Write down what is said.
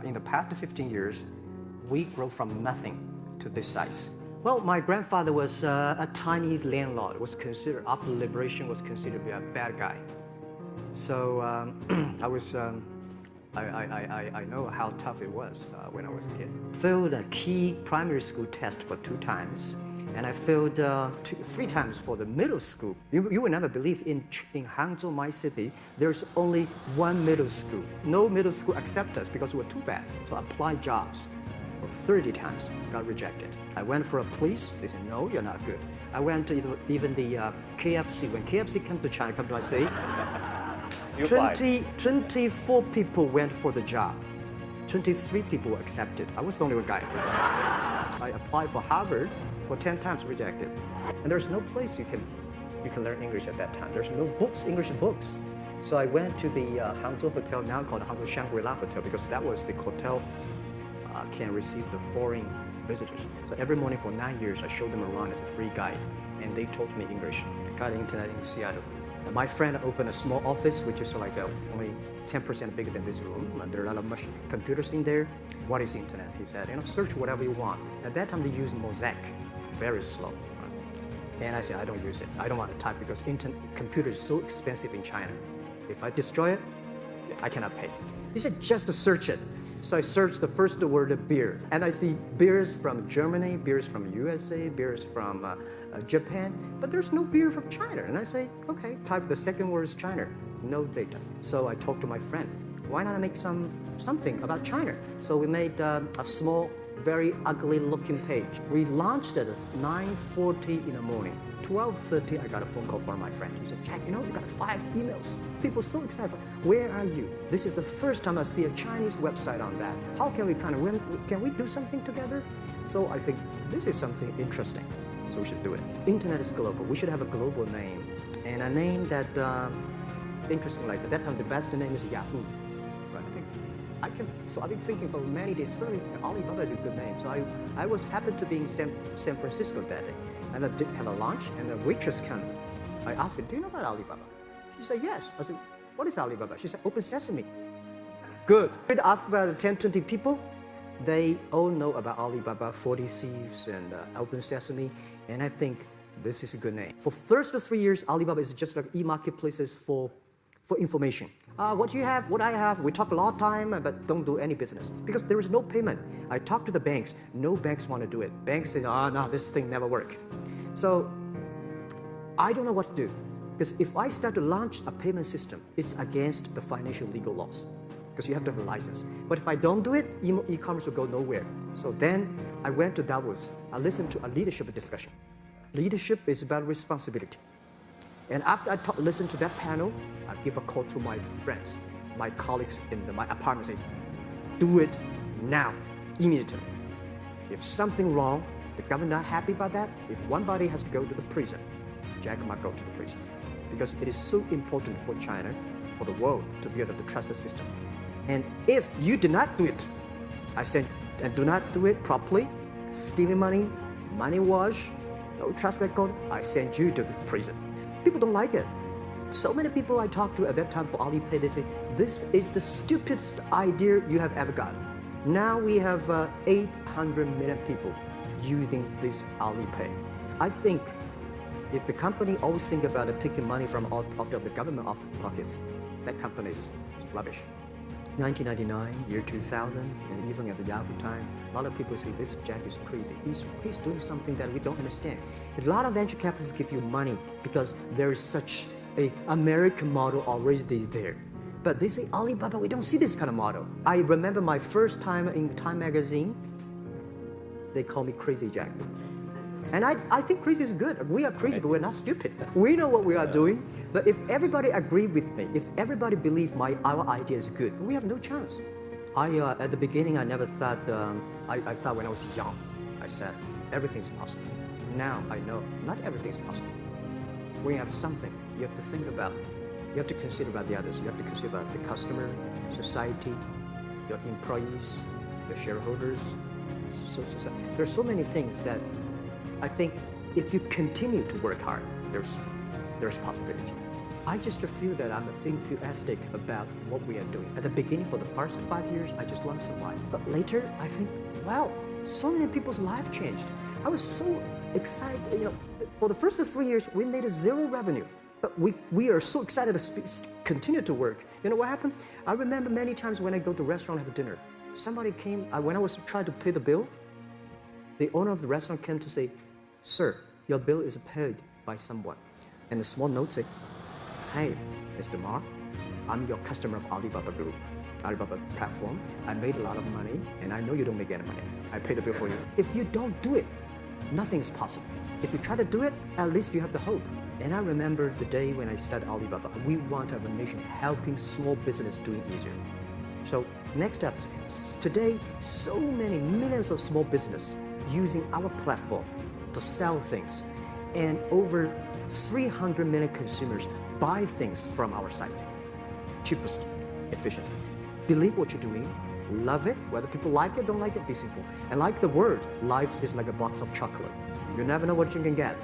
in the past 15 years, we grew from nothing to this size. Well, my grandfather was a tiny landlord. Was considered, after liberation, was considered to be a bad guy. So I know how tough it was when I was a kid. Failed a key primary school test for 2 times, and I failed 3 times for the middle school. You will never believe in Hangzhou, my city, there's only 1 middle school. No middle school accepted us because we were too bad. So I applied jobs for 30 times, got rejected. I went for a police, they said, no, you're not good. I went to even the KFC. When KFC came to China, come to my city, 24 people went for the job. 23 people were accepted. I was the only one guy. I applied for Harvard for 10 times, rejected. And there's no place you can learn English at that time. There's no books, English books. So I went to the Hangzhou Hotel, now called Hangzhou Shangri-La Hotel, because that was the hotel can receive the foreign visitors. So every morning for 9 years, I showed them around as a free guide, and they taught me English. Got the internet in Seattle. And my friend opened a small office, which is like only 10% bigger than this room, and there are a lot of computers in there. What is the internet? He said, search whatever you want. At that time, they used Mosaic, very slow. And I said, I don't use it. I don't want to type because computer is so expensive in China. If I destroy it, I cannot pay. He said, just to search it. So I searched the first word, beer, and I see beers from Germany, beers from USA, beers from Japan, but there's no beer from China. And I say, okay, type the second word is China, no data. So I talked to my friend, why not make something about China? So we made a small, very ugly looking page. We launched it at 9:40 in the morning. 12:30, I got a phone call from my friend. He said, Jack, you got 5 emails. People so excited. Where are you? This is the first time I see a Chinese website on that. How can we can we do something together? So I think this is something interesting. So we should do it. Internet is global. We should have a global name. And a name that, interesting, like at that time, the best name is Yahoo. Right? So I've been thinking for many days, certainly Alibaba is a good name. So I was happened to be in San Francisco that day. And I did have a lunch, and the waitress came. I asked her, do you know about Alibaba? She said, yes. I said, what is Alibaba? She said, Open Sesame. Good. I asked about 10, 20 people. They all know about Alibaba, 40 Thieves, and Open Sesame. And I think this is a good name. For first 3 years, Alibaba is just like e-marketplaces for information. What you have, what I have, we talk a lot of time, but don't do any business. Because there is no payment. I talk to the banks. No banks want to do it. Banks say, no, this thing never work. So I don't know what to do. Because if I start to launch a payment system, it's against the financial legal laws. Because you have to have a license. But if I don't do it, e-commerce will go nowhere. So then I went to Davos. I listened to a leadership discussion. Leadership is about responsibility. And after I listened to that panel, I give a call to my friends, my colleagues in my apartment, say, do it now, immediately. If something wrong, the government not happy about that, if one body has to go to the prison, Jack might go to the prison. Because it is so important for China, for the world, to be able to trust the system. And if you do not do it, I said, and do not do it properly, stealing money, money wash, no trust record, I send you to the prison. People don't like it. So many people I talked to at that time for Alipay, they say, this is the stupidest idea you have ever got. Now we have 800 million people using this Alipay. I think if the company always think about picking money from out of the government pockets, that company is rubbish. 1999, year 2000, and even at the Yahoo time, a lot of people say this Jack is crazy. He's doing something that we don't understand. A lot of venture capitalists give you money because there is such an American model already there. But they say, Alibaba, we don't see this kind of model. I remember my first time in Time magazine, they call me Crazy Jack. And I think crazy is good. We are crazy, but we're not stupid. We know what we are doing. But if everybody agree with me, if everybody believes our idea is good, we have no chance. At the beginning, I never thought, I thought when I was young, I said, everything's possible. Now I know not everything's possible. When you have something, you have to think about, you have to consider about the others. You have to consider about the customer, society, your employees, your shareholders. There are so many things that I think if you continue to work hard, there's possibility. I just feel that I'm enthusiastic about what we are doing. At the beginning, for the first 5 years, I just want to survive. But later, I think, wow, so many people's life changed. I was so excited. For the first 3 years, we made 0 revenue. But we are so excited to continue to work. You know what happened? I remember many times when I go to restaurant and have dinner, somebody came, when I was trying to pay the bill, the owner of the restaurant came to say, "Sir, your bill is paid by someone." And the small note said, "Hey, Mr. Mark, I'm your customer of Alibaba Group, Alibaba platform. I made a lot of money, and I know you don't make any money. I pay the bill for you." If you don't do it, nothing is possible. If you try to do it, at least you have the hope. And I remember the day when I started Alibaba, we want to have a mission helping small business doing easier. So next step, today, so many millions of small business using our platform to sell things, and over 300 million consumers buy things from our site. Cheapest, efficient. Believe what you're doing, love it, whether people like it, don't like it, be simple. And like the word, life is like a box of chocolate. You never know what you can get.